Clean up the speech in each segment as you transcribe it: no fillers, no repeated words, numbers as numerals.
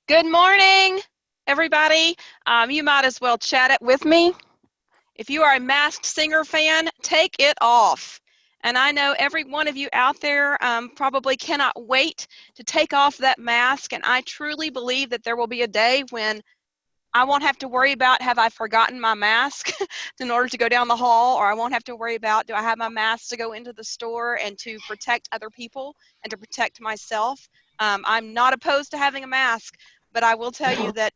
Good morning, everybody. You might as well chat it with me. If you are a Masked Singer fan, take it off. And I know every one of you out there probably cannot wait to take off that mask. And I truly believe that there will be a day when I won't have to worry about have I forgotten my mask in order to go down the hall, or I won't have to worry about do I have my mask to go into the store and to protect other people and to protect myself. I'm not opposed to having a mask, but I will tell you that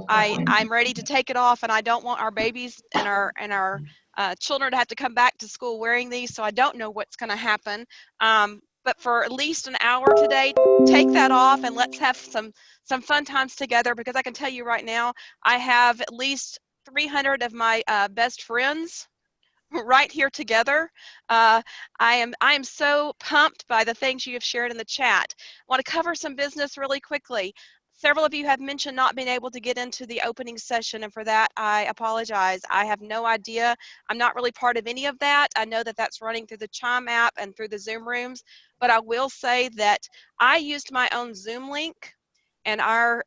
I'm ready to take it off, and I don't want our babies and our children to have to come back to school wearing these. So I don't know what's going to happen. But for at least an hour today, take that off and let's have some fun times together, because I can tell you right now, I have at least 300 of my best friends right here together. I am so pumped by the things you have shared in the chat. I want to cover some business really quickly. Several of you have mentioned not being able to get into the opening session, and for that, I apologize. I have no idea. I'm not really part of any of that. I know that that's running through the Chime app and through the Zoom rooms, but I will say that I used my own Zoom link and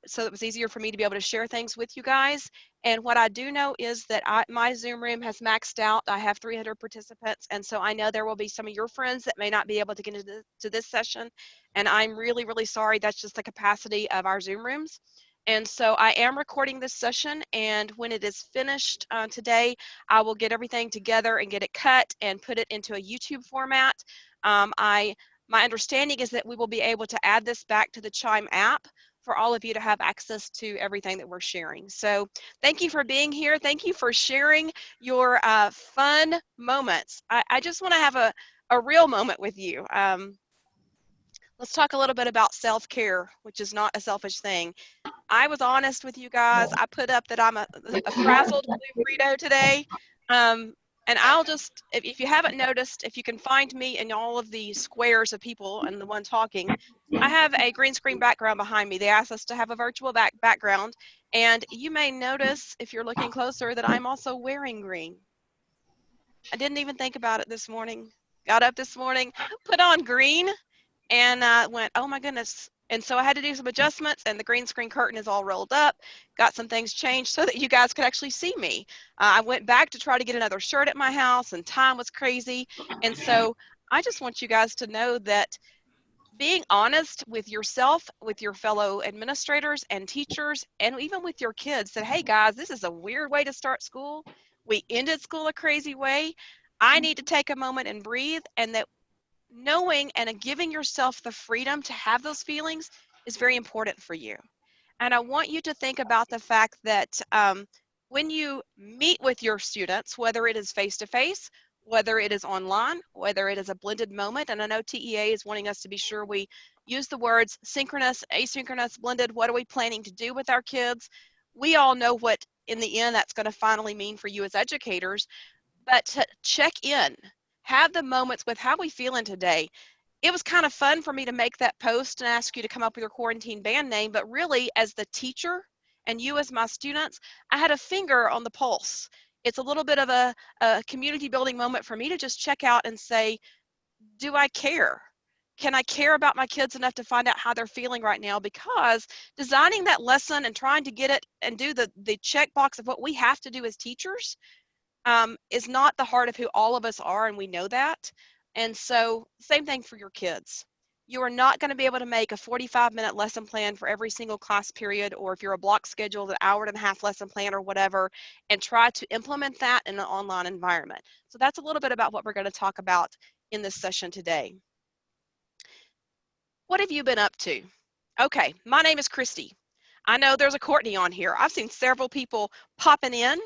so it was easier for me to be able to share things with you guys. And what I do know is that my Zoom room has maxed out. I have 300 participants, and so I know there will be some of your friends that may not be able to get into this session, and I'm really, really sorry. That's just the capacity of our Zoom rooms. And so I am recording this session, and when it is finished today, I will get everything together and get it cut and put it into a YouTube format. My understanding is that we will be able to add this back to the Chime app for all of you to have access to everything that we're sharing. So thank you for being here. Thank you for sharing your fun moments. I just want to have a real moment with you. Let's talk a little bit about self-care, which is not a selfish thing. I was honest with you guys. I put up that I'm a frazzled blue Frito today. And I'll just, if you haven't noticed, if you can find me in all of the squares of people and the one talking, I have a green screen background behind me. They asked us to have a virtual background. And you may notice, if you're looking closer, that I'm also wearing green. I didn't even think about it this morning. Got up this morning, put on green, and went, oh my goodness. And so I had to do some adjustments, and the green screen curtain is all rolled up, got some things changed so that you guys could actually see me. I went back to try to get another shirt at my house, and time was crazy. And so I just want you guys to know that being honest with yourself, with your fellow administrators and teachers, and even with your kids, that, hey guys, this is a weird way to start school. We ended school a crazy way. I need to take a moment and breathe, and that knowing and giving yourself the freedom to have those feelings is very important for you. And I want you to think about the fact that when you meet with your students, whether it is face-to-face, whether it is online, whether it is a blended moment, and I know TEA is wanting us to be sure we use the words synchronous, asynchronous, blended. What are we planning to do with our kids? We all know what, in the end, that's going to finally mean for you as educators, but to check in, have the moments with how we feeling today. It was kind of fun for me to make that post and ask you to come up with your quarantine band name, but really, as the teacher and you as my students, I had a finger on the pulse. It's a little bit of a community building moment for me to just check out and say, do I care? Can I care about my kids enough to find out how they're feeling right now? Because designing that lesson and trying to get it and do the checkbox of what we have to do as teachers is not the heart of who all of us are, and we know that. And so same thing for your kids. You are not going to be able to make a 45-minute lesson plan for every single class period, or if you're a block schedule, an hour and a half lesson plan or whatever, and try to implement that in an online environment. So that's a little bit about what we're going to talk about in this session today. What have you been up to? Okay, my name is Christy. I know there's a Courtney on here. I've seen several people popping in.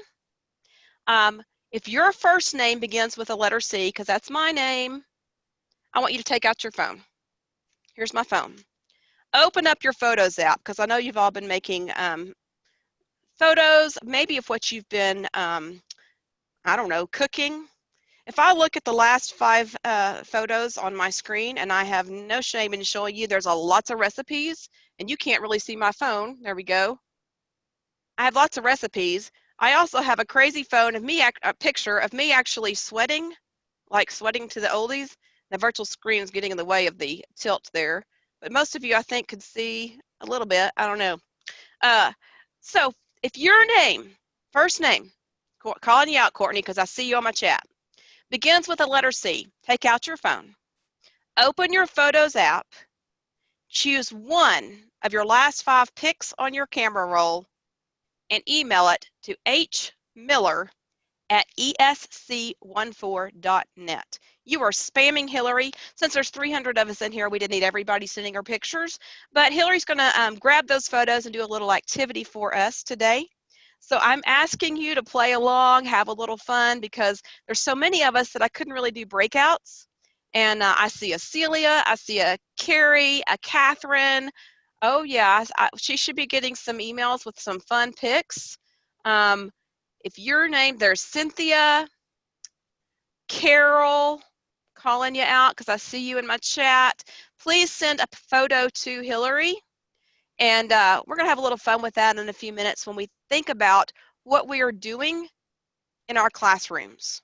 If your first name begins with a letter C, because that's my name, I want you to take out your phone. Here's my phone. Open up your Photos app, because I know you've all been making photos, maybe of what you've been, I don't know, cooking. If I look at the last 5 photos on my screen, and I have no shame in showing you, there's lots of recipes, and you can't really see my phone. There we go. I have lots of recipes. I also have a crazy phone of me, a picture of me actually sweating, like sweating to the oldies. The virtual screen is getting in the way of the tilt there. But most of you, I think, could see a little bit. I don't know. So if your name, first name, calling you out, Courtney, because I see you on my chat, begins with the letter C, take out your phone, open your Photos app, choose one of your last 5 pics on your camera roll, and email it to hmiller@esc14.net. You are spamming Hillary. Since there's 300 of us in here, we didn't need everybody sending her pictures, but Hillary's going to grab those photos and do a little activity for us today. So I'm asking you to play along, have a little fun, because there's so many of us that I couldn't really do breakouts. And I see a Celia, I see a Carrie, a Catherine. Oh yeah, she should be getting some emails with some fun pics. If your name, there's Cynthia, Carol, calling you out because I see you in my chat. Please send a photo to Hillary. And we're going to have a little fun with that in a few minutes when we think about what we are doing in our classrooms.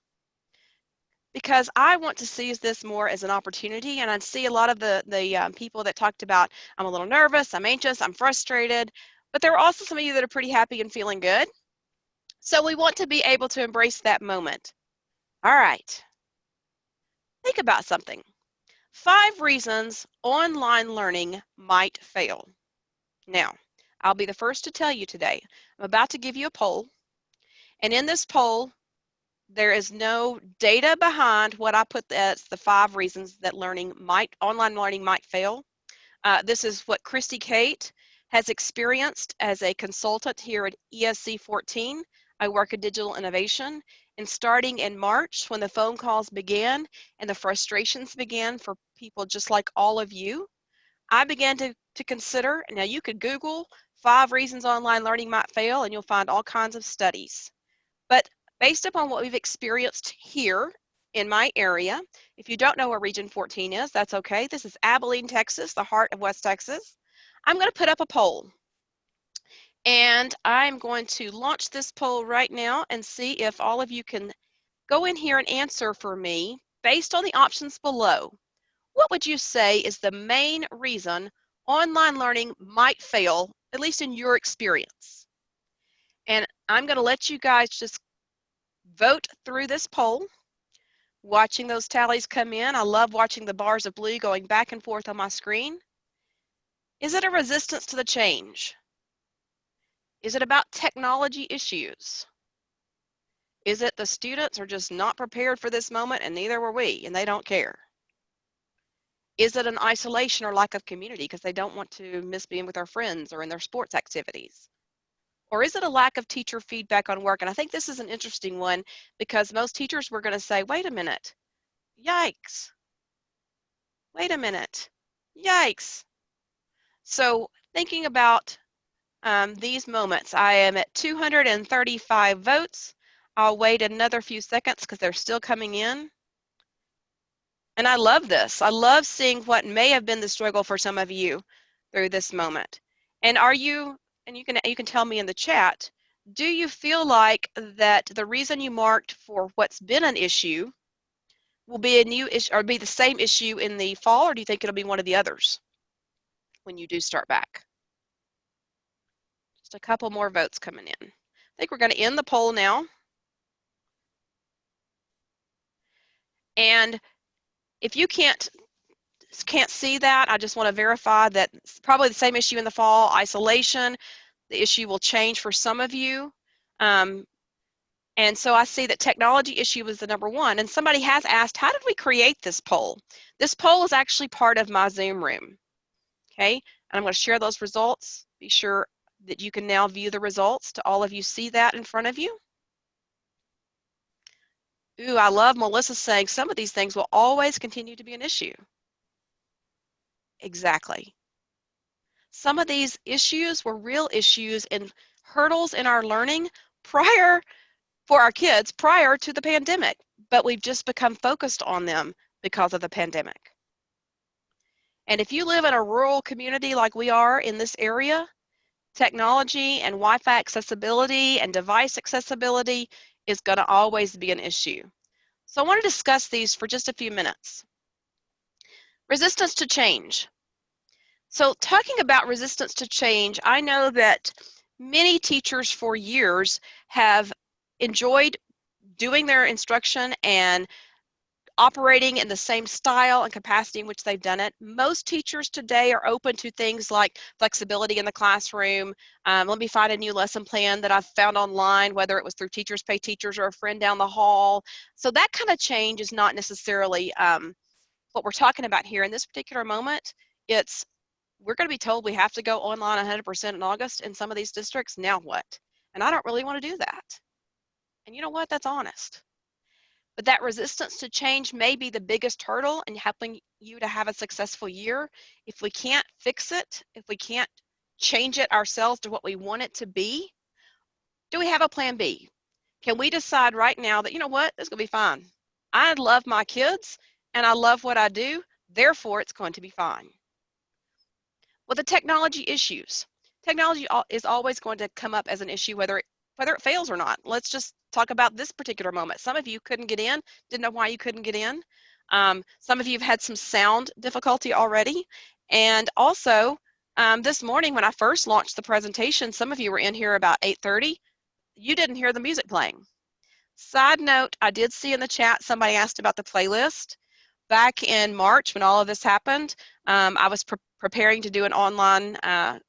Because I want to seize this more as an opportunity, and I see a lot of the people that talked about, I'm a little nervous, I'm anxious, I'm frustrated, but there are also some of you that are pretty happy and feeling good. So we want to be able to embrace that moment. All right, think about something. 5 reasons online learning might fail. Now, I'll be the first to tell you today, I'm about to give you a poll, and in this poll, there is no data behind what I put as the 5 reasons that online learning might fail. This is what Christy Kate has experienced as a consultant here at ESC 14. I work in digital innovation, and starting in March, when the phone calls began and the frustrations began for people just like all of you, I began to consider, now you could Google 5 reasons online learning might fail and you'll find all kinds of studies. But based upon what we've experienced here in my area, if you don't know where Region 14 is, that's okay. This is Abilene, Texas, the heart of West Texas. I'm going to put up a poll. And I'm going to launch this poll right now and see if all of you can go in here and answer for me based on the options below. What would you say is the main reason online learning might fail, at least in your experience? And I'm going to let you guys just vote through this poll, watching those tallies come in. I love watching the bars of blue going back and forth on my screen. Is it a resistance to the change? Is it about technology issues? Is it the students are just not prepared for this moment and neither were we and they don't care? Is it an isolation or lack of community because they don't want to miss being with their friends or in their sports activities? Or is it a lack of teacher feedback on work? And I think this is an interesting one because most teachers were going to say, wait a minute, yikes, wait a minute, yikes. So thinking about these moments, I am at 235 votes. I'll wait another few seconds because they're still coming in. And I love this. I love seeing what may have been the struggle for some of you through this moment. And are you, and you can tell me in the chat, do you feel like that the reason you marked for what's been an issue will be a new issue or be the same issue in the fall, or do you think it'll be one of the others when you do start back? Just a couple more votes coming in. I think we're going to end the poll now. And if you can't see that, I just want to verify that it's probably the same issue in the fall, isolation. The issue will change for some of you. And so I see that technology issue was the number 1. And somebody has asked, how did we create this poll? This poll is actually part of my Zoom room. Okay, and I'm going to share those results. Be sure that you can now view the results. To all of you see that in front of you? Ooh, I love Melissa saying some of these things will always continue to be an issue. Exactly. Some of these issues were real issues and hurdles in our learning for our kids prior to the pandemic, but we've just become focused on them because of the pandemic. And if you live in a rural community like we are in this area, technology and Wi-Fi accessibility and device accessibility is going to always be an issue. So I want to discuss these for just a few minutes. Resistance to change. So talking about resistance to change, I know that many teachers for years have enjoyed doing their instruction and operating in the same style and capacity in which they've done it. Most teachers today are open to things like flexibility in the classroom. Let me find a new lesson plan that I've found online, whether it was through Teachers Pay Teachers or a friend down the hall. So that kind of change is not necessarily what we're talking about here in this particular moment. It's we're going to be told we have to go online 100% in August in some of these districts. Now what? And I don't really want to do that. And you know what? That's honest. But that resistance to change may be the biggest hurdle in helping you to have a successful year. If we can't fix it, if we can't change it ourselves to what we want it to be, do we have a plan B? Can we decide right now that, you know what, it's going to be fine? I love my kids and I love what I do, therefore it's going to be fine. Well, the technology issues. Technology is always going to come up as an issue, whether it fails or not. Let's just talk about this particular moment. Some of you couldn't get in, didn't know why you couldn't get in. Some of you have had some sound difficulty already. And also, this morning when I first launched the presentation, some of you were in here about 8:30. You didn't hear the music playing. Side note, I did see in the chat somebody asked about the playlist. Back in March, when all of this happened, I was preparing to do an online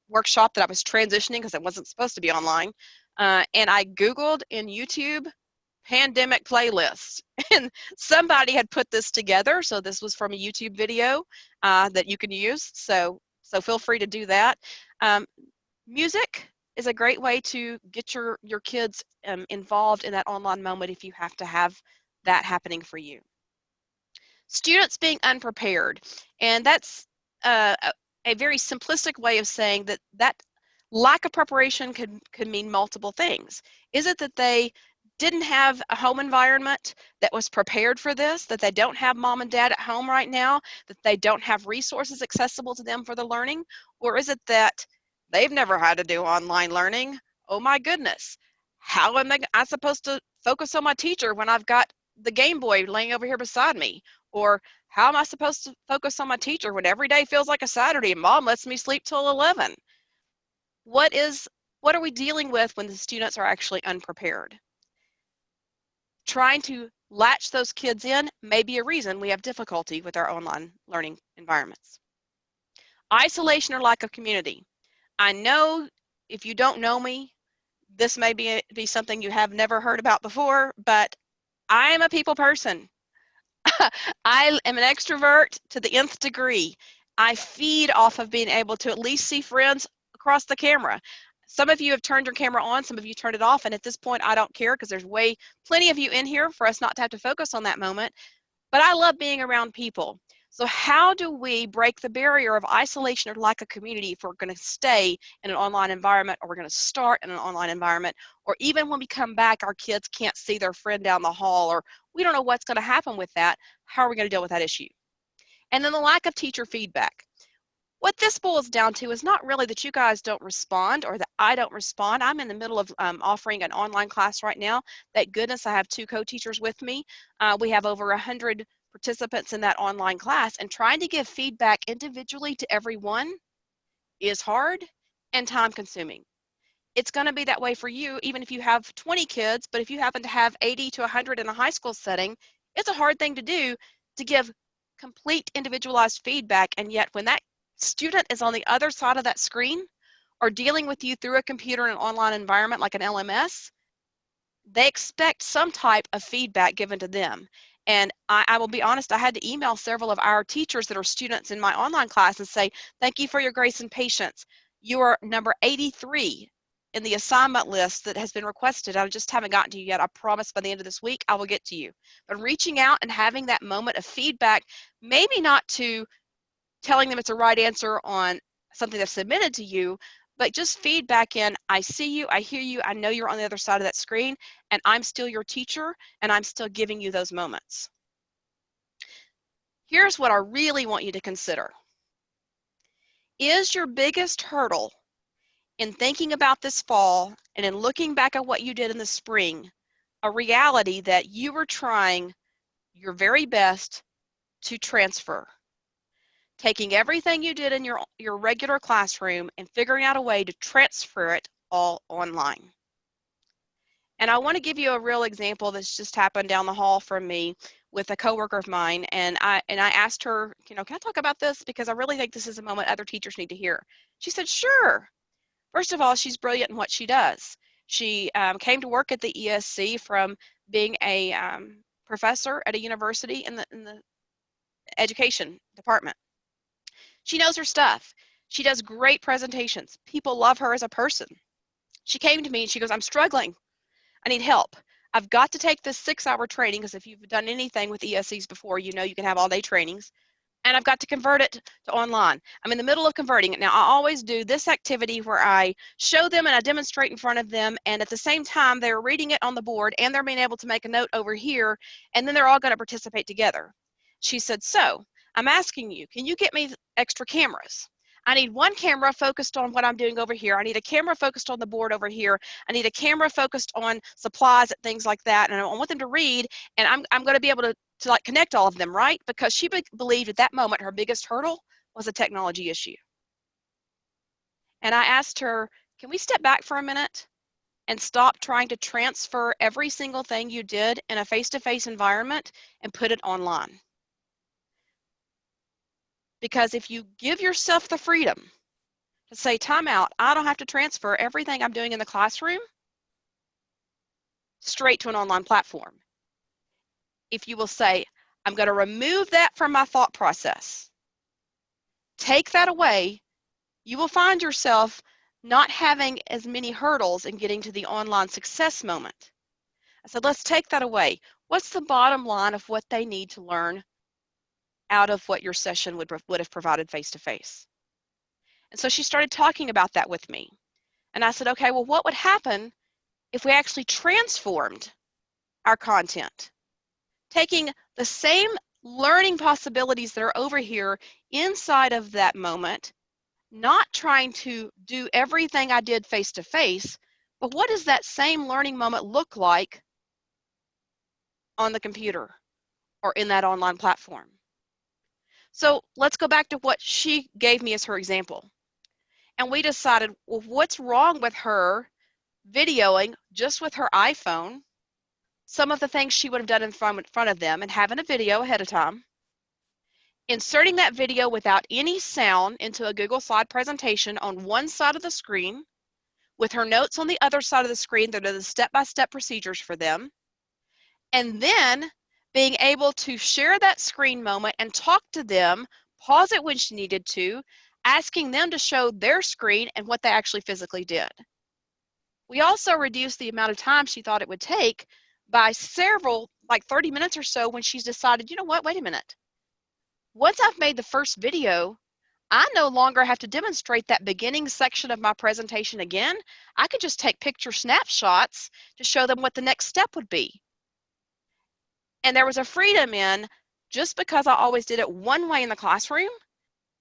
workshop that I was transitioning because it wasn't supposed to be online. And I Googled in YouTube pandemic playlist. And somebody had put this together. So this was from a YouTube video that you can use. So feel free to do that. Music is a great way to get your kids involved in that online moment if you have to have that happening for you. Students being unprepared, and that's a very simplistic way of saying that lack of preparation could mean multiple things. Is it that they didn't have a home environment that was prepared for this, that they don't have mom and dad at home right now, that they don't have resources accessible to them for the learning? Or is it that they've never had to do online learning? Oh my goodness, how am I supposed to focus on my teacher when I've got the Game Boy laying over here beside me? Or how am I supposed to focus on my teacher when every day feels like a Saturday and mom lets me sleep till 11? What are we dealing with when the students are actually unprepared? Trying to latch those kids in may be a reason we have difficulty with our online learning environments. Isolation or lack of community. I know if you don't know me, this may be something you have never heard about before, but I am a people person. I am an extrovert to the nth degree. I feed off of being able to at least see friends across the camera. Some of you have turned your camera on, some of you turned it off, and at this point I don't care because there's plenty of you in here for us not to have to focus on that moment. But I love being around people. So how do we break the barrier of isolation or lack of community if we're going to stay in an online environment, or we're going to start in an online environment, or even when we come back, our kids can't see their friend down the hall, or we don't know what's going to happen with that? How are we going to deal with that issue? And then the lack of teacher feedback. What this boils down to is not really that you guys don't respond or that I don't respond. I'm in the middle of offering an online class right now. Thank goodness I have 2 co-teachers with me. We have over 100 participants in that online class, and trying to give feedback individually to everyone is hard and time consuming. It's going to be that way for you even if you have 20 kids, but if you happen to have 80 to 100 in a high school setting, it's a hard thing to do, to give complete individualized feedback. And yet when that student is on the other side of that screen or dealing with you through a computer in an online environment like an LMS, they expect some type of feedback given to them. And I will be honest, I had to email several of our teachers that are students in my online class and say, thank you for your grace and patience. You are number 83 in the assignment list that has been requested. I just haven't gotten to you yet. I promise by the end of this week, I will get to you. But reaching out and having that moment of feedback, maybe not to telling them it's a right answer on something that's submitted to you, but just feedback in, I see you, I hear you, I know you're on the other side of that screen, and I'm still your teacher, and I'm still giving you those moments. Here's what I really want you to consider. Is your biggest hurdle in thinking about this fall and in looking back at what you did in the spring a reality that you were trying your very best to transfer taking everything you did in your regular classroom and figuring out a way to transfer it all online. And I want to give you a real example that's just happened down the hall from me with a coworker of mine. And I asked her, can I talk about this? Because I really think this is a moment other teachers need to hear. She said, sure. First of all, she's brilliant in what she does. She came to work at the ESC from being a professor at a university in the education department. She knows her stuff. She does great presentations. People love her as a person. She came to me and she goes, I'm struggling. I need help. I've got to take this 6-hour training, because if you've done anything with ESCs before, you know you can have all-day trainings. And I've got to convert it to online. I'm in the middle of converting it. Now, I always do this activity where I show them and I demonstrate in front of them, and at the same time, they're reading it on the board, and they're being able to make a note over here, and then they're all going to participate together. She said, so, I'm asking you, can you get me extra cameras? I need one camera focused on what I'm doing over here. I need a camera focused on the board over here. I need a camera focused on supplies and things like that. And I want them to read, and I'm going to be able to like connect all of them, right? Because she believed at that moment her biggest hurdle was a technology issue. And I asked her, can we step back for a minute and stop trying to transfer every single thing you did in a face-to-face environment and put it online? Because if you give yourself the freedom to say, time out, I don't have to transfer everything I'm doing in the classroom straight to an online platform. If you will say, I'm going to remove that from my thought process, take that away, you will find yourself not having as many hurdles in getting to the online success moment. I said, let's take that away. What's the bottom line of what they need to learn out of what your session would have provided face-to-face? And so she started talking about that with me. And I said, okay, well, what would happen if we actually transformed our content, taking the same learning possibilities that are over here inside of that moment, not trying to do everything I did face-to-face, but what does that same learning moment look like on the computer or in that online platform? So let's go back to what she gave me as her example. And we decided, well, what's wrong with her videoing just with her iPhone some of the things she would have done in front of them and having a video ahead of time, inserting that video without any sound into a Google Slide presentation on one side of the screen, with her notes on the other side of the screen that are the step-by-step procedures for them, and then being able to share that screen moment and talk to them, pause it when she needed to, asking them to show their screen and what they actually physically did. We also reduced the amount of time she thought it would take by several, like 30 minutes or so, when she's decided, you know what, wait a minute. Once I've made the first video, I no longer have to demonstrate that beginning section of my presentation again. I could just take picture snapshots to show them what the next step would be. And there was a freedom in, just because I always did it one way in the classroom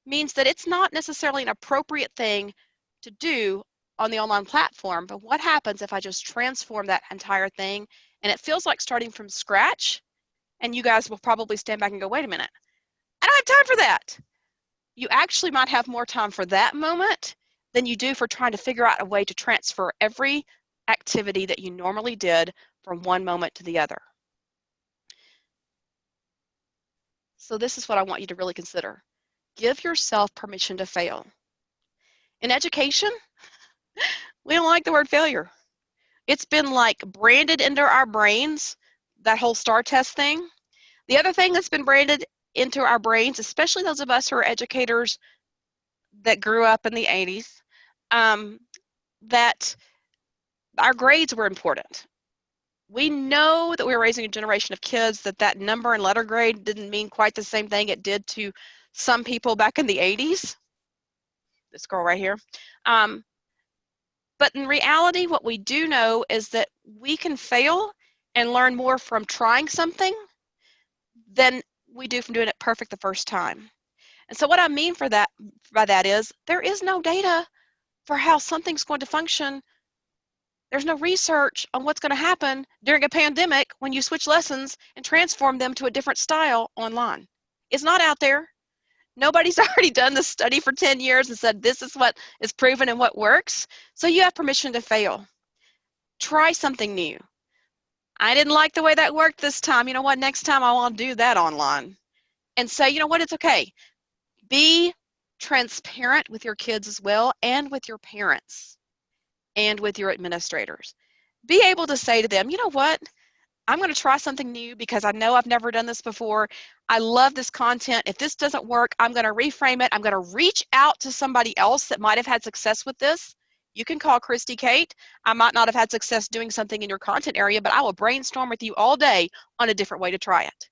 means that it's not necessarily an appropriate thing to do on the online platform. But what happens if I just transform that entire thing and it feels like starting from scratch? And you guys will probably stand back and go, wait a minute, I don't have time for that. You actually might have more time for that moment than you do for trying to figure out a way to transfer every activity that you normally did from one moment to the other. So this is what I want you to really consider. Give yourself permission to fail. In education, we don't like the word failure. It's been like branded into our brains, that whole STAR test thing. The other thing that's been branded into our brains, especially those of us who are educators that grew up in the 80s, that our grades were important. We know that we were raising a generation of kids that number and letter grade didn't mean quite the same thing it did to some people back in the 80s. This girl right here. But in reality, what we do know is that we can fail and learn more from trying something than we do from doing it perfect the first time. And so what I mean by that is there is no data for how something's going to function. There's no research on what's going to happen during a pandemic when you switch lessons and transform them to a different style online. It's not out there. Nobody's already done this study for 10 years and said this is what is proven and what works. So you have permission to fail. Try something new. I didn't like the way that worked this time. You know what? Next time I want to do that online. And say, you know what? It's okay. Be transparent with your kids as well, and with your parents, and with your administrators. Be able to say to them, you know what? I'm going to try something new because I know I've never done this before. I love this content. If this doesn't work, I'm going to reframe it. I'm going to reach out to somebody else that might have had success with this. You can call Christy Kate. I might not have had success doing something in your content area, but I will brainstorm with you all day on a different way to try it.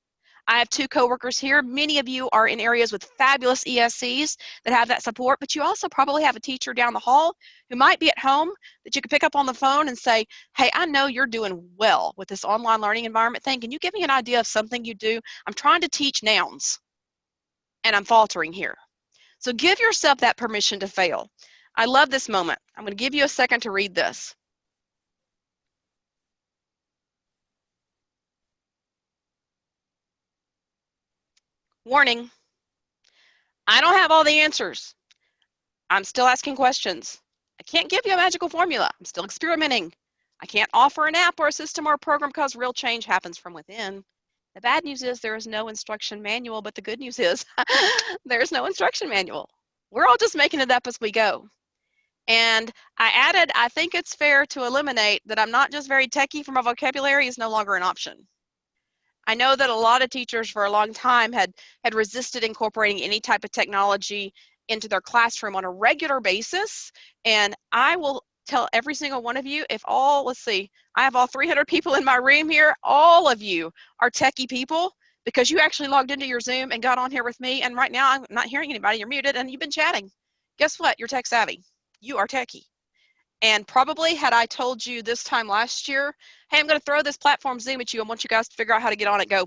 I have 2 coworkers here. Many of you are in areas with fabulous ESCs that have that support, but you also probably have a teacher down the hall who might be at home that you could pick up on the phone and say, hey, I know you're doing well with this online learning environment thing. Can you give me an idea of something you do? I'm trying to teach nouns and I'm faltering here. So give yourself that permission to fail. I love this moment. I'm going to give you a second to read this. Warning, I don't have all the answers. I'm still asking questions. I can't give you a magical formula. I'm still experimenting. I can't offer an app or a system or a program because real change happens from within. The bad news is there is no instruction manual, but the good news is there's no instruction manual. We're all just making it up as we go. And I added, I think it's fair to eliminate that I'm not just very techie for my vocabulary is no longer an option. I know that a lot of teachers for a long time had resisted incorporating any type of technology into their classroom on a regular basis. And I will tell every single one of you, if all, let's see, I have all 300 people in my room here, all of you are techie people because you actually logged into your Zoom and got on here with me. And right now I'm not hearing anybody, you're muted and you've been chatting. Guess what? You're tech savvy. You are techie. And probably had I told you this time last year, hey, I'm going to throw this platform Zoom at you. I want you guys to figure out how to get on it, go.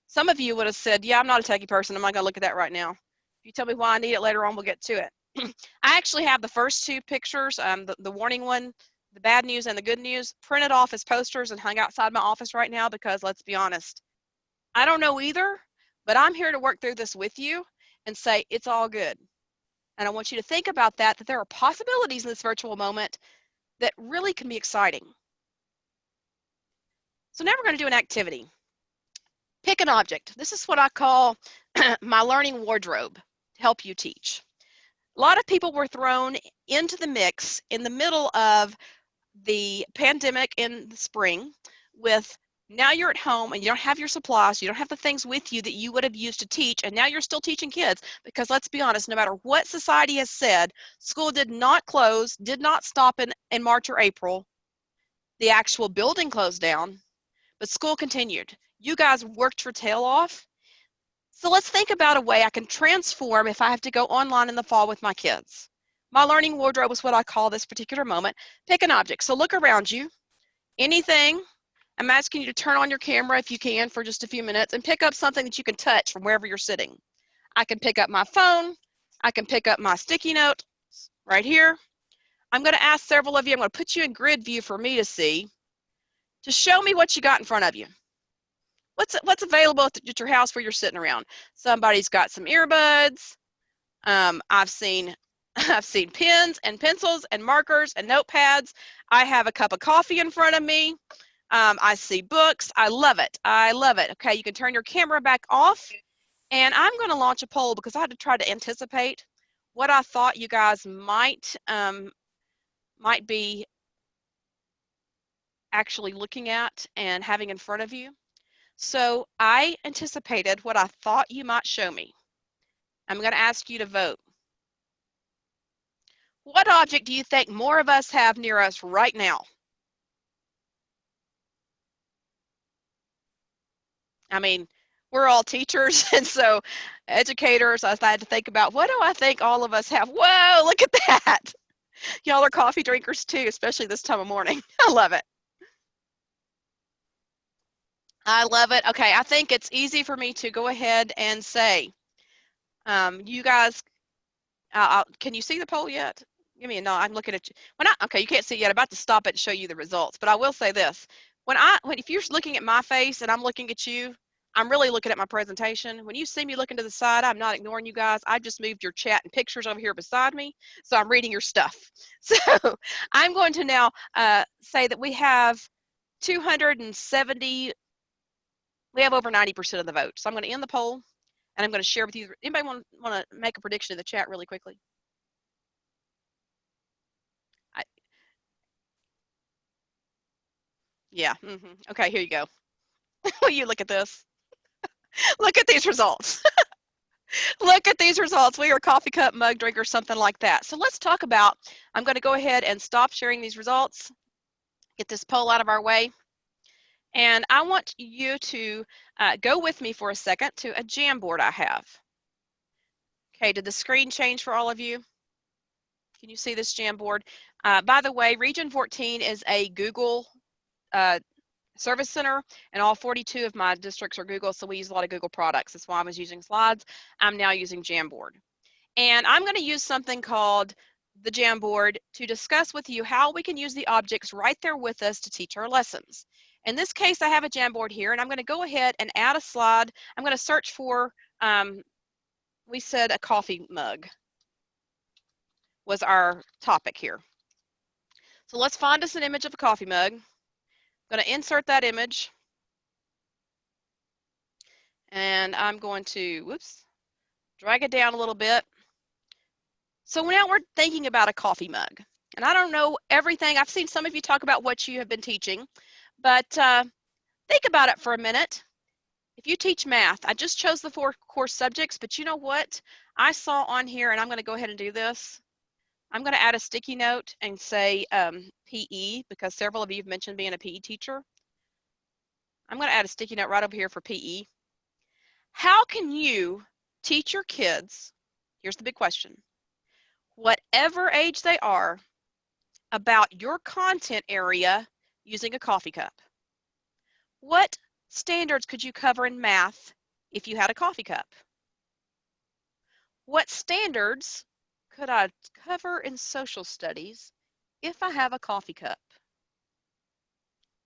Some of you would have said, yeah, I'm not a techie person. I'm not going to look at that right now. If you tell me why I need it later on, we'll get to it. I actually have the first 2 pictures, the warning one, the bad news and the good news, printed off as posters and hung outside my office right now because let's be honest, I don't know either, but I'm here to work through this with you and say it's all good. And I want you to think about that there are possibilities in this virtual moment that really can be exciting. So now we're going to do an activity. Pick an object. This is what I call my learning wardrobe to help you teach. A lot of people were thrown into the mix in the middle of the pandemic in the spring with now you're at home and you don't have your supplies, you don't have the things with you that you would have used to teach, and now you're still teaching kids because let's be honest, no matter what society has said, school did not close, did not stop in March or April. The actual building closed down, but school continued. You guys worked your tail off. So let's think about a way I can transform if I have to go online in the fall with my kids. My learning wardrobe is what I call this particular moment. Pick an object. So look around you. Anything. I'm asking you to turn on your camera if you can for just a few minutes and pick up something that you can touch from wherever you're sitting. I can pick up my phone. I can pick up my sticky note right here. I'm going to ask several of you, I'm going to put you in grid view for me to see, to show me what you got in front of you. What's available at your house where you're sitting around? Somebody's got some earbuds. I've seen pens and pencils and markers and notepads. I have a cup of coffee in front of me. I see books. I love it. I love it. Okay, you can turn your camera back off. And I'm going to launch a poll because I had to try to anticipate what I thought you guys might be actually looking at and having in front of you. So I anticipated what I thought you might show me. I'm going to ask you to vote. What object do you think more of us have near us right now? I mean, we're all teachers, and so educators, I had to think about, what do I think all of us have? Whoa, look at that. Y'all are coffee drinkers too, especially this time of morning. I love it. I love it. Okay, I think it's easy for me to go ahead and say, you guys, can you see the poll yet? Give me a no. I'm looking at you. Okay, you can't see it yet. I'm about to stop it and show you the results. But I will say this: if you're looking at my face and I'm looking at you, I'm really looking at my presentation. When you see me looking to the side, I'm not ignoring you guys. I just moved your chat and pictures over here beside me, so I'm reading your stuff. So I'm going to now say that we have 270, we have over 90% of the vote. So I'm going to end the poll, and I'm going to share with you. Anybody want to make a prediction in the chat really quickly? Yeah. Okay, here you go. Will you look at this? Look at these results. Look at these results. We are coffee cup, mug drinker, something like that. So let's talk about, I'm going to go ahead and stop sharing these results, get this poll out of our way. And I want you to go with me for a second to a Jamboard I have. Okay, did the screen change for all of you? Can you see this Jamboard? By the way, Region 14 is a Google service center, and all 42 of my districts are Google, so we use a lot of Google products. That's why I was using slides. I'm now using Jamboard. And I'm going to use something called the Jamboard to discuss with you how we can use the objects right there with us to teach our lessons. In this case, I have a Jamboard here, and I'm going to go ahead and add a slide. I'm going to search for, we said a coffee mug was our topic here. So let's find us an image of a coffee mug. I'm going to insert that image. And I'm going to, whoops, drag it down a little bit. So now we're thinking about a coffee mug. And I don't know everything. I've seen some of you talk about what you have been teaching, but think about it for a minute. If you teach math, I just chose the 4 course subjects, but you know what? I saw on here, and I'm going to go ahead and do this. I'm going to add a sticky note and say PE, because several of you have mentioned being a PE teacher. I'm going to add a sticky note right over here for PE. How can you teach your kids, here's the big question, whatever age they are, about your content area using a coffee cup? What standards could you cover in math if you had a coffee cup? What standards could I cover in social studies if I have a coffee cup?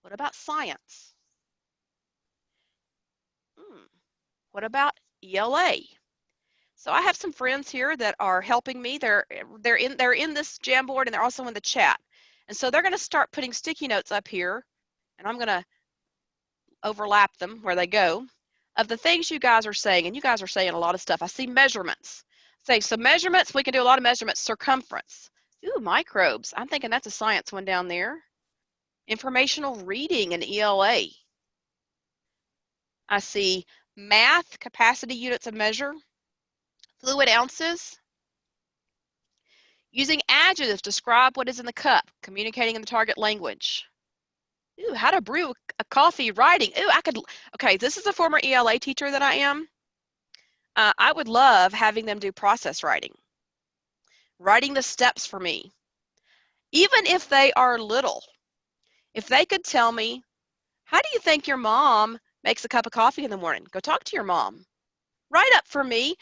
What about science? What about ELA? So I have some friends here that are helping me. They're in this Jamboard, and they're also in the chat. And so they're going to start putting sticky notes up here, and I'm going to overlap them where they go, of the things you guys are saying. And you guys are saying a lot of stuff. I see measurements. So measurements, we can do a lot of measurements. Circumference. Ooh, microbes. I'm thinking that's a science one down there. Informational reading and ELA. I see math, capacity units of measure, fluid ounces. Using adjectives, describe what is in the cup, communicating in the target language. Ooh, how to brew a coffee, writing. Ooh, okay, this is a former ELA teacher that I am. I would love having them do process writing. Writing the steps for me. Even if they are little. If they could tell me, how do you think your mom makes a cup of coffee in the morning? Go talk to your mom. Write up for me.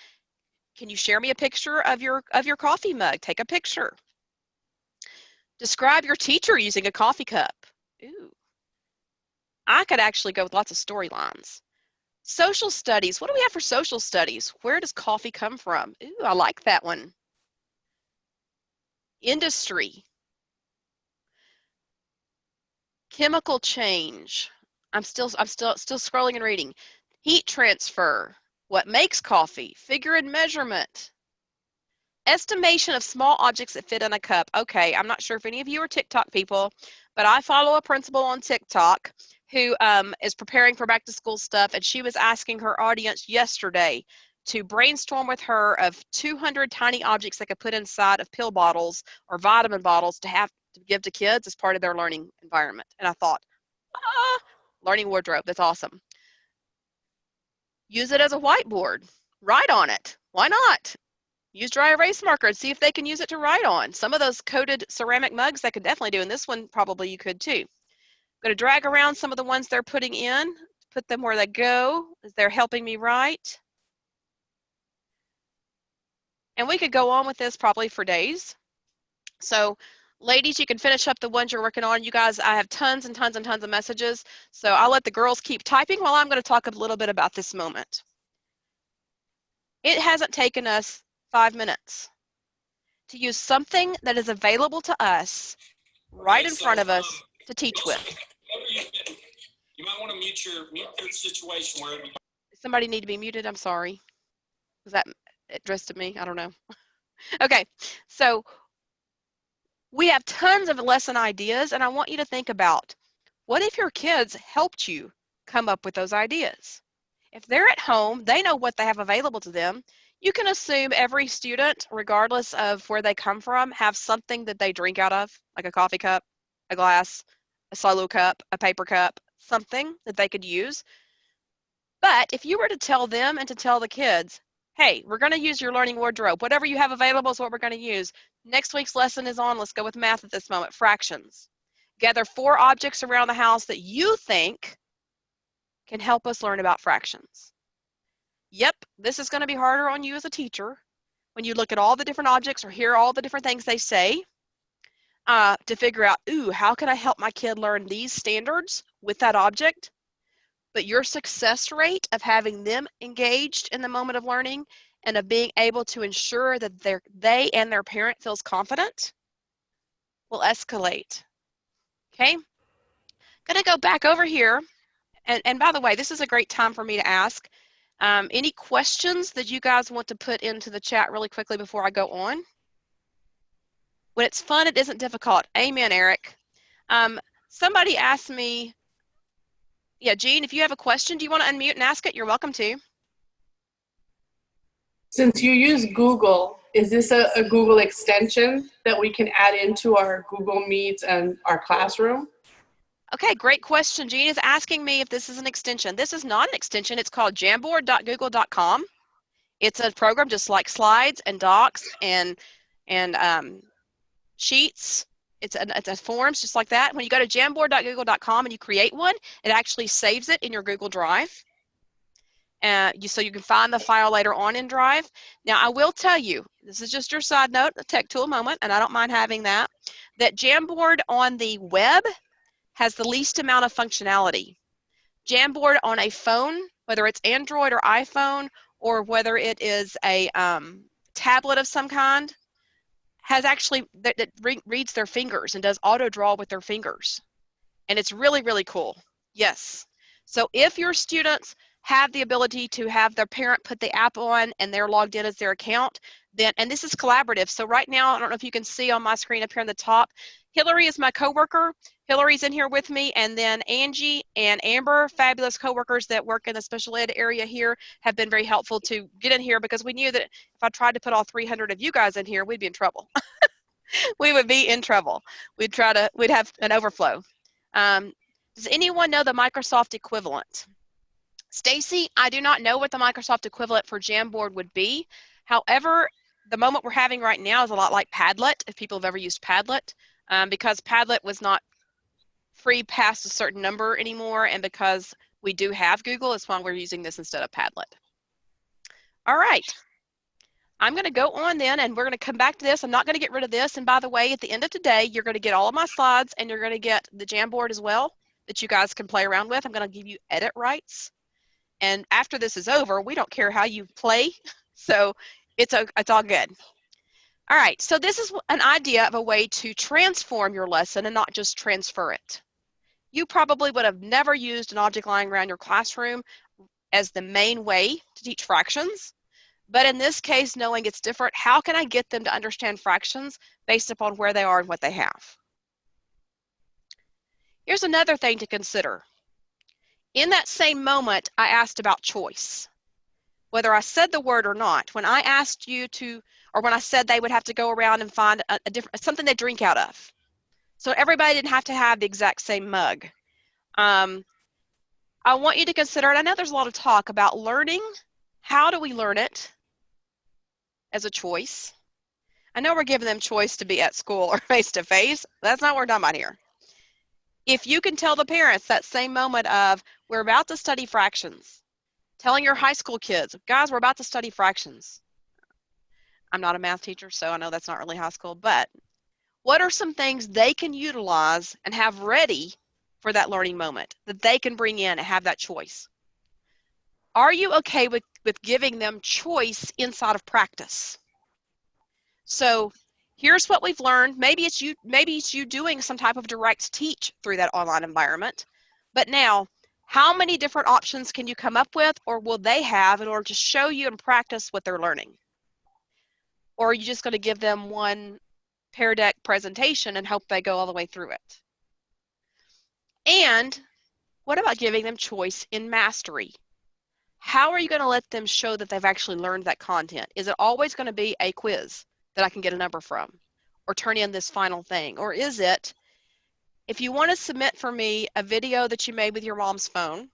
Can you share me a picture of your coffee mug? Take a picture. Describe your teacher using a coffee cup. Ooh. I could actually go with lots of storylines. Social studies. What do we have for social studies? Where does coffee come from? Ooh, I like that one. Industry. Chemical change. I'm still scrolling and reading. Heat transfer. What makes coffee? Figure and measurement. Estimation of small objects that fit in a cup. Okay, I'm not sure if any of you are TikTok people, but I follow a principal on TikTok who is preparing for back to school stuff, and she was asking her audience yesterday to brainstorm with her of 200 tiny objects they could put inside of pill bottles or vitamin bottles to have to give to kids as part of their learning environment. And I thought, learning wardrobe, that's awesome. Use it as a whiteboard. Write on it. Why not? Use dry erase marker and see if they can use it to write on. Some of those coated ceramic mugs they could definitely do, and this one probably you could too. I'm going to drag around some of the ones they're putting in, put them where they go as they're helping me write. And we could go on with this probably for days. So Ladies, you can finish up the ones you're working on. You guys, I have tons and tons and tons of messages, so I'll let the girls keep typing while I'm going to talk a little bit about this moment. It hasn't taken us 5 minutes to use something that is available to us right in front of us to teach with. You might want to mute your situation wherever you. Somebody need to be muted? I'm sorry. Was that addressed to me? I don't know. Okay, so we have tons of lesson ideas, and I want you to think about, what if your kids helped you come up with those ideas? If they're at home, they know what they have available to them. You can assume every student, regardless of where they come from, have something that they drink out of, like a coffee cup, a glass, a solo cup, a paper cup, something that they could use. But if you were to tell them and to tell the kids, hey, we're going to use your learning wardrobe. Whatever you have available is what we're going to use. Next week's lesson is on, let's go with math at this moment, fractions. Gather 4 objects around the house that you think can help us learn about fractions. Yep, this is going to be harder on you as a teacher when you look at all the different objects or hear all the different things they say to figure out, ooh, how can I help my kid learn these standards with that object? But your success rate of having them engaged in the moment of learning and of being able to ensure that they and their parent feels confident will escalate. Okay? Gonna go back over here. And by the way, this is a great time for me to ask any questions that you guys want to put into the chat really quickly before I go on. When it's fun, it isn't difficult. Amen, Eric. Somebody asked me, yeah, Jean, if you have a question, do you want to unmute and ask it? You're welcome to. Since you use Google, is this a Google extension that we can add into our Google Meets and our classroom? Okay, great question. Jean is asking me if this is an extension. This is not an extension. It's called jamboard.google.com. It's a program just like Slides and Docs and Sheets. It's a forms just like that. When you go to jamboard.google.com and you create one, it actually saves it in your Google Drive. So you can find the file later on in Drive. Now, I will tell you, this is just your side note, a tech tool moment, and I don't mind having that Jamboard on the web has the least amount of functionality. Jamboard on a phone, whether it's Android or iPhone, or whether it is a tablet of some kind, has actually, that reads their fingers and does auto draw with their fingers. And it's really, really cool. Yes. So if your students have the ability to have their parent put the app on and they're logged in as their account, then, and this is collaborative. So right now, I don't know if you can see on my screen up here on the top, Hillary is my coworker. Hillary's in here with me, and then Angie and Amber, fabulous coworkers that work in the special ed area here, have been very helpful to get in here because we knew that if I tried to put all 300 of you guys in here, we'd be in trouble. We would be in trouble. We'd have an overflow. Does anyone know the Microsoft equivalent? Stacy, I do not know what the Microsoft equivalent for Jamboard would be. However, the moment we're having right now is a lot like Padlet, if people have ever used Padlet, because Padlet was not free past a certain number anymore, and because we do have Google, it's why we're using this instead of Padlet. All right. I'm going to go on then, and we're going to come back to this. I'm not going to get rid of this. And by the way, at the end of today, you're going to get all of my slides, and you're going to get the Jamboard as well that you guys can play around with. I'm going to give you edit rights. And after this is over, we don't care how you play. So it's all good. All right, so this is an idea of a way to transform your lesson and not just transfer it. You probably would have never used an object lying around your classroom as the main way to teach fractions. But in this case, knowing it's different, how can I get them to understand fractions based upon where they are and what they have? Here's another thing to consider. In that same moment, I asked about choice. Whether I said the word or not, when I asked you to, or when I said they would have to go around and find a different, something they drink out of. So everybody didn't have to have the exact same mug. I want you to consider, and I know there's a lot of talk about learning. How do we learn it as a choice? I know we're giving them choice to be at school or face-to-face. That's not what we're talking about here. If you can tell the parents that same moment of, we're about to study fractions, telling your high school kids, guys, we're about to study fractions. I'm not a math teacher, so I know that's not really high school, but What are some things they can utilize and have ready for that learning moment that they can bring in and have that choice? Are you okay with giving them choice inside of practice? So here's what we've learned. Maybe it's you doing some type of direct teach through that online environment. But now, how many different options can you come up with, or will they have, in order to show you and practice what they're learning? Or are you just going to give them one Pear Deck presentation and hope they go all the way through it? And what about giving them choice in mastery? How are you going to let them show that they've actually learned that content? Is it always going to be a quiz that I can get a number from, or turn in this final thing? Or is it, if you want to submit for me a video that you made with your mom's phone,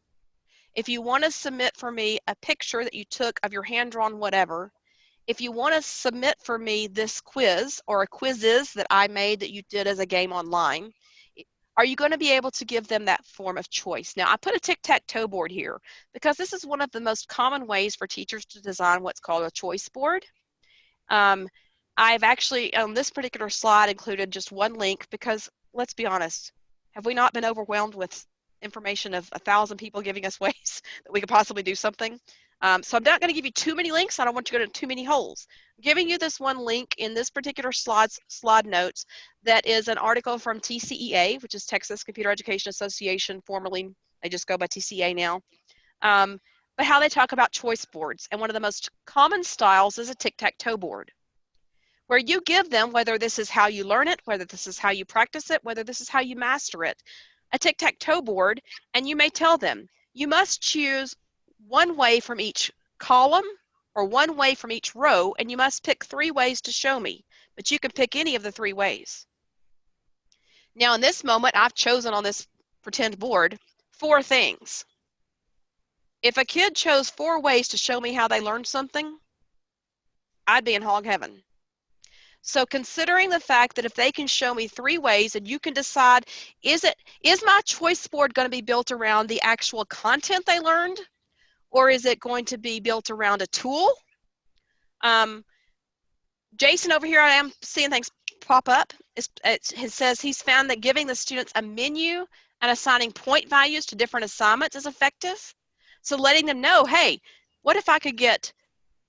if you want to submit for me a picture that you took of your hand-drawn whatever, if you want to submit for me this quiz or a quizzes that I made that you did as a game online, are you going to be able to give them that form of choice? Now, I put a tic-tac-toe board here because this is one of the most common ways for teachers to design what's called a choice board. I've actually, on this particular slide, included just one link because, let's be honest, have we not been overwhelmed with information of 1,000 people giving us ways that we could possibly do something? So I'm not going to give you too many links. I don't want you to go to too many holes. I'm giving you this one link in this particular slide notes that is an article from TCEA, which is Texas Computer Education Association, formerly they just go by TCEA now. But how they talk about choice boards. And one of the most common styles is a tic-tac-toe board, where you give them, whether this is how you learn it, whether this is how you practice it, whether this is how you master it, a tic-tac-toe board, and you may tell them, you must choose one way from each column or one way from each row, and you must pick 3 ways to show me, but you can pick any of the 3 ways. Now, in this moment, I've chosen on this pretend board 4 things. If a kid chose 4 ways to show me how they learned something, I'd be in hog heaven. So considering the fact that if they can show me 3 ways and you can decide, is my choice board going to be built around the actual content they learned, or is it going to be built around a tool? Jason over here, I am seeing things pop up. It says he's found that giving the students a menu and assigning point values to different assignments is effective. So letting them know, hey, what if I could get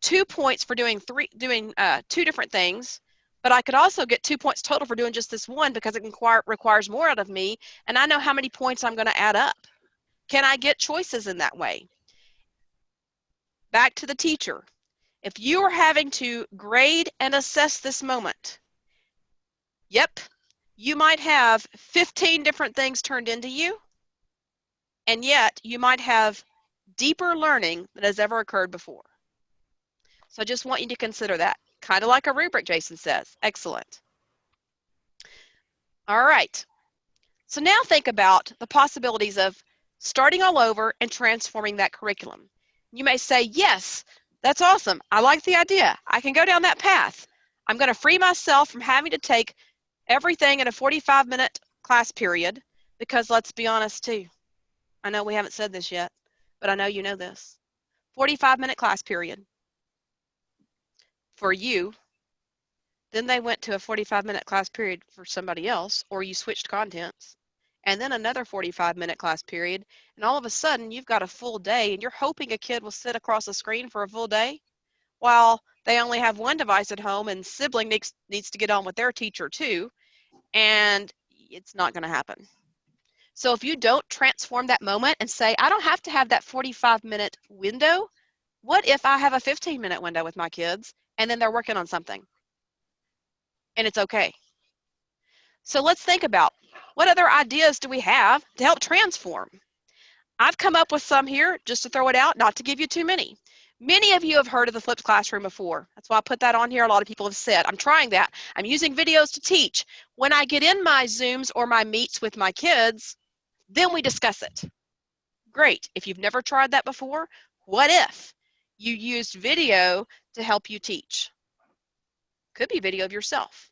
2 points for doing 2 different things, but I could also get 2 points total for doing just this one because it requires more out of me, and I know how many points I'm going to add up. Can I get choices in that way? Back to the teacher. If you are having to grade and assess this moment, yep, you might have 15 different things turned into you, and yet you might have deeper learning than has ever occurred before. So I just want you to consider that. Kind of like a rubric, Jason says. Excellent. All right. So now think about the possibilities of starting all over and transforming that curriculum. You may say, yes, that's awesome. I like the idea. I can go down that path. I'm going to free myself from having to take everything in a 45-minute class period because let's be honest too. I know we haven't said this yet, but I know you know this. 45-minute class period for you. Then they went to a 45-minute class period for somebody else, or you switched contents, and then another 45-minute class period, and all of a sudden you've got a full day, and you're hoping a kid will sit across the screen for a full day while they only have one device at home and sibling needs to get on with their teacher too, and it's not going to happen. So if you don't transform that moment and say, I don't have to have that 45-minute window, what if I have a 15-minute window with my kids and then they're working on something? And it's okay. So let's think about what other ideas do we have to help transform? I've come up with some here just to throw it out, not to give you too many. Many of you have heard of the flipped classroom before. That's why I put that on here. A lot of people have said, I'm trying that. I'm using videos to teach. When I get in my Zooms or my Meets with my kids, then we discuss it. Great. If you've never tried that before, what if you used video to help you teach? Could be video of yourself.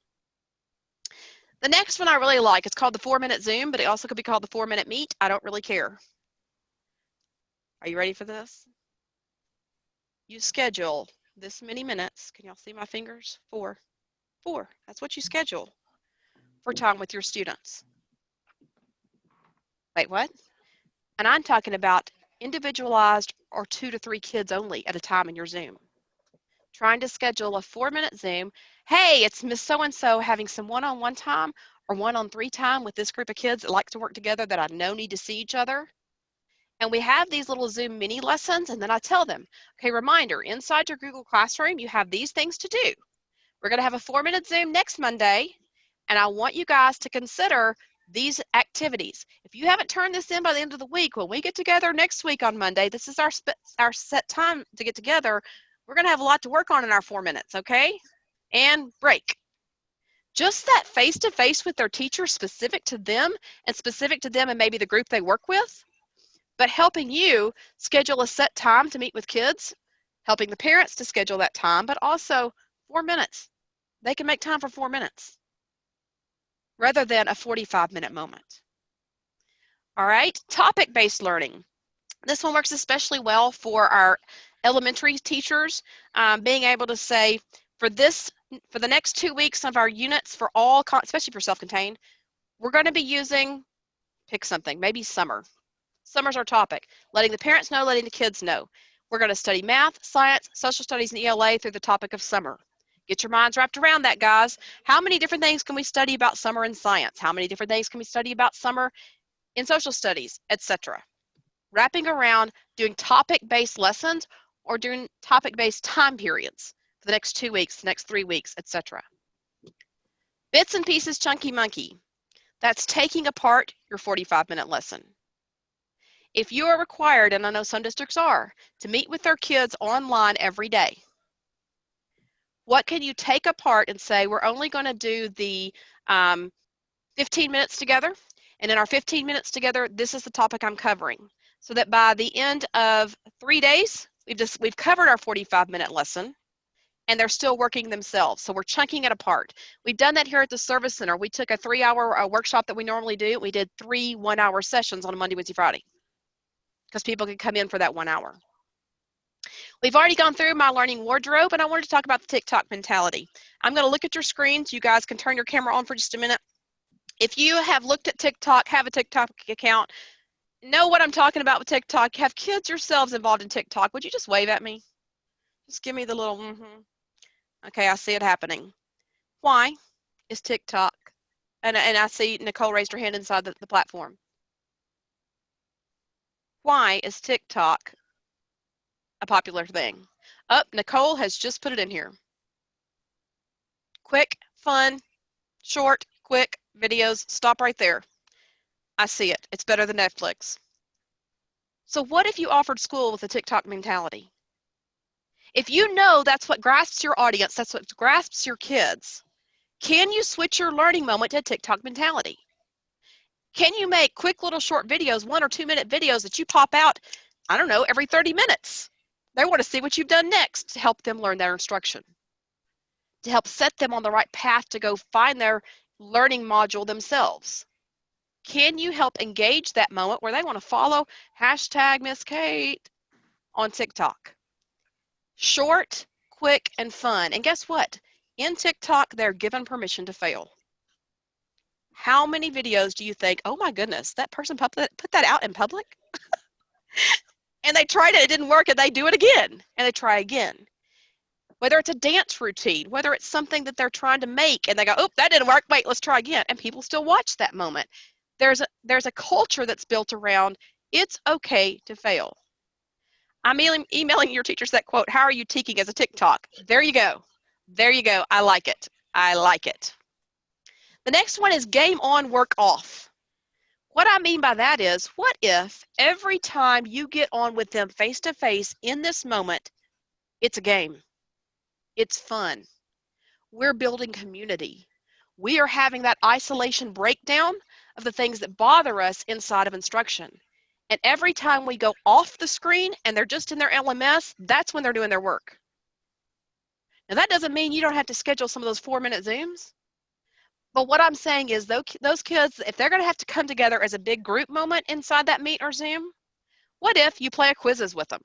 The next one I really like, it's called the 4-minute Zoom, but it also could be called the 4-minute Meet. I don't really care. Are you ready for this? You schedule this many minutes. Can y'all see my fingers? 4. That's what you schedule. for time with your students. Wait, what? And I'm talking about individualized or 2 to 3 kids only at a time in your Zoom. Trying to schedule a 4-minute Zoom. Hey, it's Miss So-and-so having some one-on-one time or one-on-3 time with this group of kids that like to work together that I know need to see each other. And we have these little Zoom mini lessons, and then I tell them, okay, reminder, inside your Google Classroom, you have these things to do. We're going to have a 4-minute Zoom next Monday, and I want you guys to consider these activities. If you haven't turned this in by the end of the week, when we get together next week on Monday, this is our set time to get together. We're going to have a lot to work on in our 4 minutes, okay? And break. Just that face-to-face with their teacher specific to them and maybe the group they work with, but helping you schedule a set time to meet with kids, helping the parents to schedule that time, but also 4 minutes. They can make time for 4 minutes rather than a 45-minute moment. All right, topic-based learning. This one works especially well for our elementary teachers, being able to say, for the next 2 weeks of our units for all, especially for self-contained, we're going to be using, pick something, maybe summer. Summer's our topic. Letting the parents know, letting the kids know. We're going to study math, science, social studies, and ELA through the topic of summer. Get your minds wrapped around that, guys. How many different things can we study about summer in science? How many different things can we study about summer in social studies, etc.? Wrapping around doing topic-based lessons or doing topic-based time periods for the next 2 weeks, the next 3 weeks, etc. Bits and pieces chunky monkey. That's taking apart your 45-minute lesson. If you are required, and I know some districts are, to meet with their kids online every day, what can you take apart and say, we're only going to do the 15 minutes together, and in our 15 minutes together, this is the topic I'm covering. So that by the end of 3 days, we've covered our 45-minute lesson, and they're still working themselves. So we're chunking it apart. We've done that here at the Service Center. We took a 3-hour workshop that we normally do. We did 3 one-hour sessions on a Monday, Wednesday, Friday, because people could come in for that 1 hour. We've already gone through my learning wardrobe, and I wanted to talk about the TikTok mentality. I'm going to look at your screens. You guys can turn your camera on for just a minute. If you have looked at TikTok, have a TikTok account, know what I'm talking about with TikTok, have kids yourselves involved in TikTok, would you just wave at me? Just give me the little Okay, I see it happening. Why is TikTok, and I see Nicole raised her hand inside the platform. Why is TikTok a popular thing? Nicole has just put it in here. Quick, fun, short, quick videos. Stop right there. I see it. It's better than Netflix. So what if you offered school with a TikTok mentality? If you know that's what grasps your audience, that's what grasps your kids, can you switch your learning moment to a TikTok mentality? Can you make quick little short videos, 1 or 2 minute videos that you pop out, I don't know, every 30 minutes? They want to see what you've done next to help them learn their instruction, to help set them on the right path to go find their learning module themselves. Can you help engage that moment where they want to follow #Miss Kate on TikTok? Short, quick, and fun. And guess what? In TikTok, they're given permission to fail. How many videos do you think, oh my goodness, that person put that out in public? And they tried it, it didn't work, and they do it again, and they try again. Whether it's a dance routine, whether it's something that they're trying to make, and they go, oh, that didn't work, wait, let's try again. And people still watch that moment. There's a culture that's built around, it's okay to fail. I'm emailing your teachers that quote, how are you teaching as a TikTok? There you go. There you go. I like it. I like it. The next one is game on, work off. What I mean by that is, what if every time you get on with them face to face in this moment, it's a game. It's fun. We're building community. We are having that isolation breakdown of the things that bother us inside of instruction. And every time we go off the screen and they're just in their LMS, that's when they're doing their work. Now that doesn't mean you don't have to schedule some of those 4-minute Zooms. But what I'm saying is those kids, if they're going to have to come together as a big group moment inside that Meet or Zoom, what if you play a quizzes with them?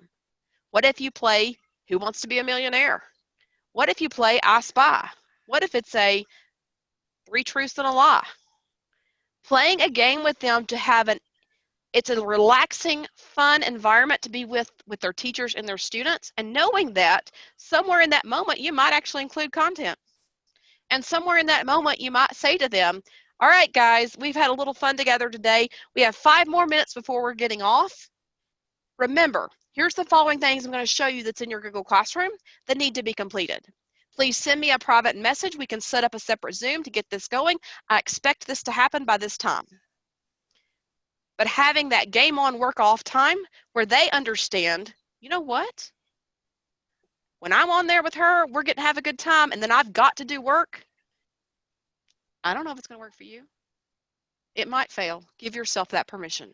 What if you play Who Wants to Be a Millionaire? What if you play I Spy? What if it's a 3 truths and a lie. Playing a game with them to have it's a relaxing, fun environment to be with their teachers and their students, and knowing that somewhere in that moment you might actually include content. And somewhere in that moment you might say to them, all right, guys, we've had a little fun together today. We have 5 more minutes before we're getting off. Remember, here's the following things I'm going to show you that's in your Google Classroom that need to be completed. Please send me a private message. We can set up a separate Zoom to get this going. I expect this to happen by this time. But having that game on, work off time where they understand, you know what? When I'm on there with her, we're getting to have a good time, and then I've got to do work. I don't know if it's going to work for you. It might fail. Give yourself that permission.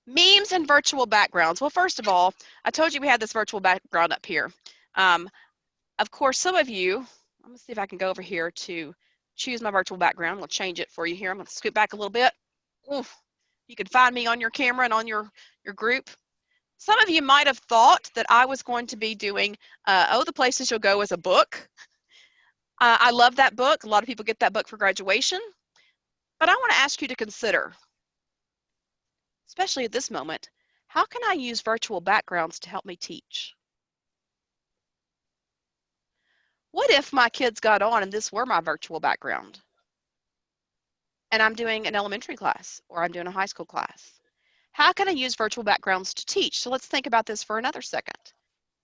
Memes and virtual backgrounds. Well, first of all, I told you we had this virtual background up here. Of course, some of you, let me see if I can go over here to choose my virtual background. We'll change it for you here. I'm going to scoot back a little bit. Oof. You can find me on your camera and on your group. Some of you might have thought that I was going to be doing Oh, the Places You'll Go as a book. I love that book. A lot of people get that book for graduation. But I want to ask you to consider, especially at this moment, how can I use virtual backgrounds to help me teach? What if my kids got on and this were my virtual background? And I'm doing an elementary class or I'm doing a high school class. How can I use virtual backgrounds to teach? So let's think about this for another second.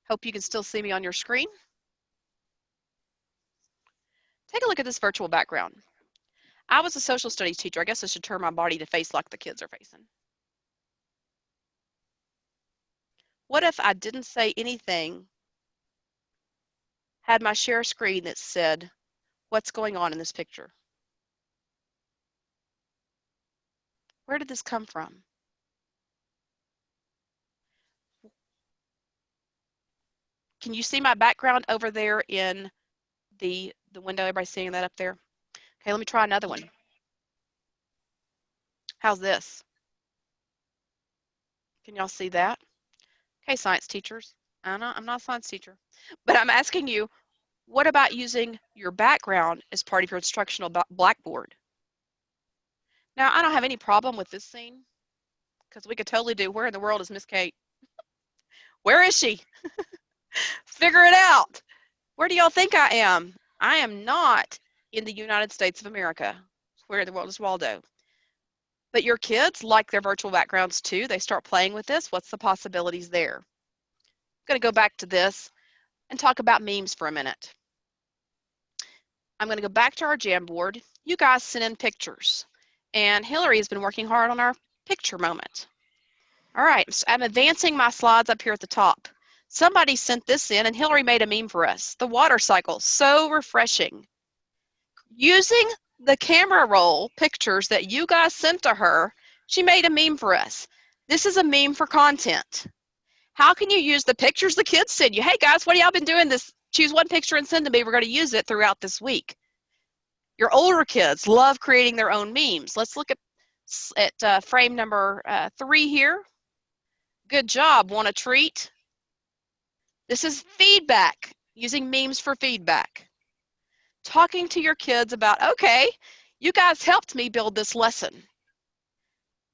Hope you can still see me on your screen. Take a look at this virtual background. I was a social studies teacher. I guess I should turn my body to face like the kids are facing. What if I didn't say anything, had my share screen that said, what's going on in this picture? Where did this come from? Can you see my background over there in the window? Everybody seeing that up there? Okay, let me try another one. How's this? Can y'all see that? Okay, science teachers. I'm not a science teacher, but I'm asking you, what about using your background as part of your instructional blackboard? Now, I don't have any problem with this scene because we could totally do, where in the world is Miss Kate? Where is she? Figure it out. Where do y'all think I am? I am not in the United States of America. Where in the world is Waldo? But your kids like their virtual backgrounds too. They start playing with this. What's the possibilities there? I'm going to go back to this and talk about memes for a minute. I'm going to go back to our Jamboard. You guys sent in pictures, and Hillary has been working hard on our picture moment. All right, so I'm advancing my slides up here at the top. Somebody sent this in, and Hillary made a meme for us. The water cycle, so refreshing. Using the camera roll pictures that you guys sent to her, she made a meme for us. This is a meme for content. How can you use the pictures the kids send you? Hey guys, what have y'all been doing this? Choose one picture and send to me. We're going to use it throughout this week. Your older kids love creating their own memes. Let's look at frame number 3 here. Good job. Want a treat? This is feedback, using memes for feedback. Talking to your kids about, okay, you guys helped me build this lesson.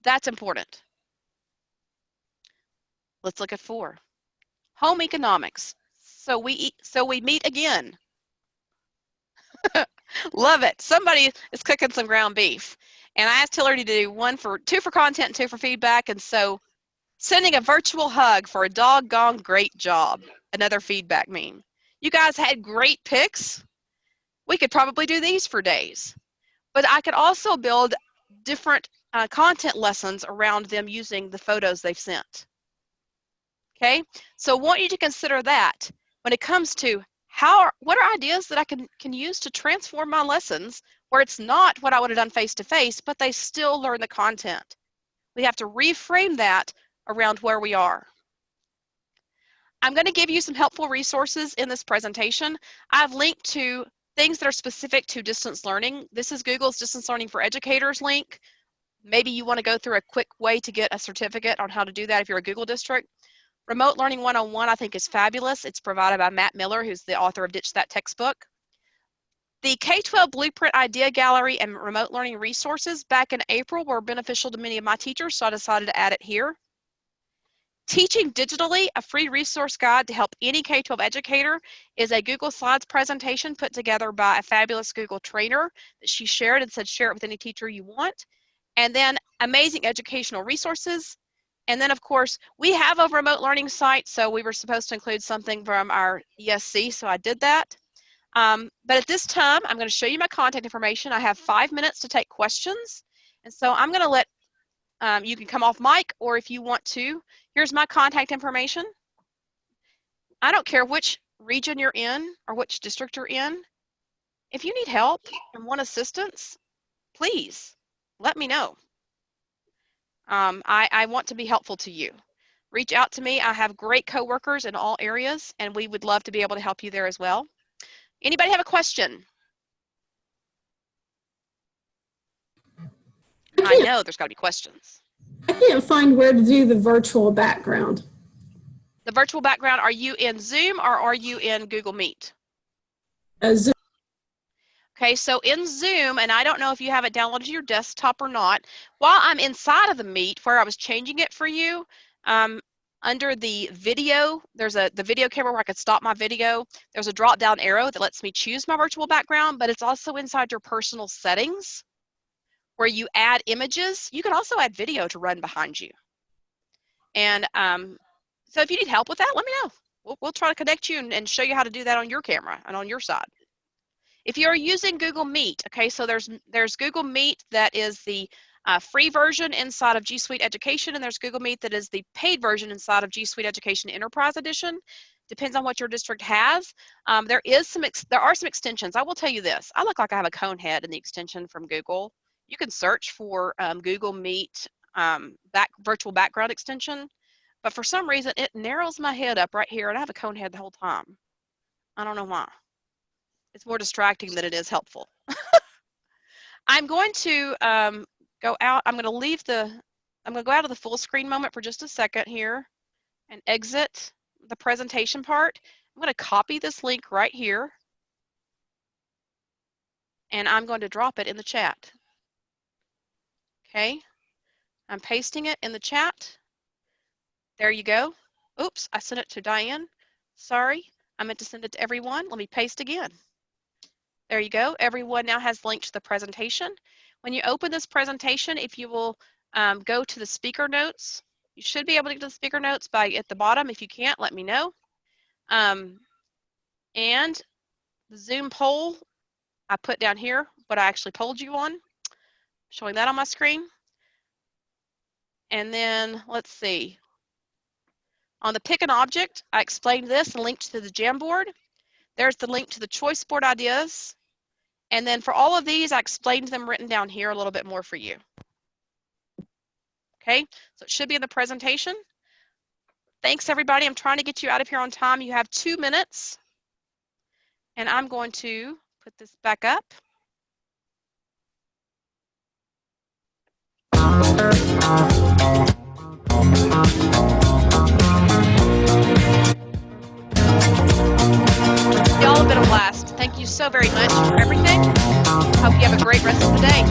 That's important. Let's look at 4. Home economics. So we meet again. Love it. Somebody is cooking some ground beef. And I asked Hillary to do 2 for content and 2 for feedback. And so sending a virtual hug for a doggone great job. Another feedback meme. You guys had great picks. We could probably do these for days. But I could also build different content lessons around them using the photos they've sent. Okay, so I want you to consider that when it comes to what are ideas that I can use to transform my lessons where it's not what I would have done face-to-face, but they still learn the content. We have to reframe that around where we are. I'm going to give you some helpful resources in this presentation. I've linked to things that are specific to distance learning. This is Google's Distance Learning for Educators link. Maybe you want to go through a quick way to get a certificate on how to do that if you're a Google district. Remote Learning 101 I think is fabulous. It's provided by Matt Miller, who's the author of Ditch That Textbook. The K-12 Blueprint Idea Gallery and Remote Learning Resources back in April were beneficial to many of my teachers, so I decided to add it here. Teaching Digitally, a free resource guide to help any K-12 educator, is a Google Slides presentation put together by a fabulous Google trainer that she shared and said share it with any teacher you want. And then amazing educational resources. And then, of course, we have a remote learning site, so we were supposed to include something from our ESC, so I did that. But at this time, I'm going to show you my contact information. I have 5 minutes to take questions. And so I'm going to let, you can come off mic, or if you want to, here's my contact information. I don't care which region you're in or which district you're in. If you need help and want assistance, please let me know. I want to be helpful to you. Reach out to me. I have great coworkers in all areas, and we would love to be able to help you there as well. Anybody have a question? I know there's got to be questions. I can't find where to do the virtual background. The virtual background, are you in Zoom or are you in Google Meet? Zoom. Okay, so in Zoom, and I don't know if you have it downloaded to your desktop or not, while I'm inside of the Meet where I was changing it for you, under the video, there's the video camera where I could stop my video. There's a drop down arrow that lets me choose my virtual background, but it's also inside your personal settings where you add images. You can also add video to run behind you. And so if you need help with that, let me know. We'll try to connect you and show you how to do that on your camera and on your side. If you're using Google Meet, okay, so there's Google Meet that is the free version inside of G Suite Education, and there's Google Meet that is the paid version inside of G Suite Education Enterprise Edition. Depends on what your district has. There are some extensions. I will tell you this. I look like I have a cone head in the extension from Google. You can search for Google Meet virtual background extension, but for some reason it narrows my head up right here, and I have a cone head the whole time. I don't know why. It's more distracting than it is helpful. I'm going to go out. I'm going to go out of the full screen moment for just a second here and exit the presentation part. I'm going to copy this link right here, and I'm going to drop it in the chat. Okay, I'm pasting it in the chat. There you go. Oops, I sent it to Diane. Sorry, I meant to send it to everyone. Let me paste again. There you go. Everyone now has linked to the presentation. When you open this presentation, if you will go to the speaker notes, you should be able to get to the speaker notes at the bottom. If you can't, let me know. And the Zoom poll, I put down here what I actually polled you on, showing that on my screen. And then let's see. On the pick an object, I explained this and linked to the Jamboard. There's the link to the choice board ideas. And then for all of these, I explained them written down here a little bit more for you. Okay, so it should be in the presentation. Thanks, everybody. I'm trying to get you out of here on time. You have 2 minutes. And I'm going to put this back up. Y'all have been a blast. Thank you so very much for everything. Hope you have a great rest of the day.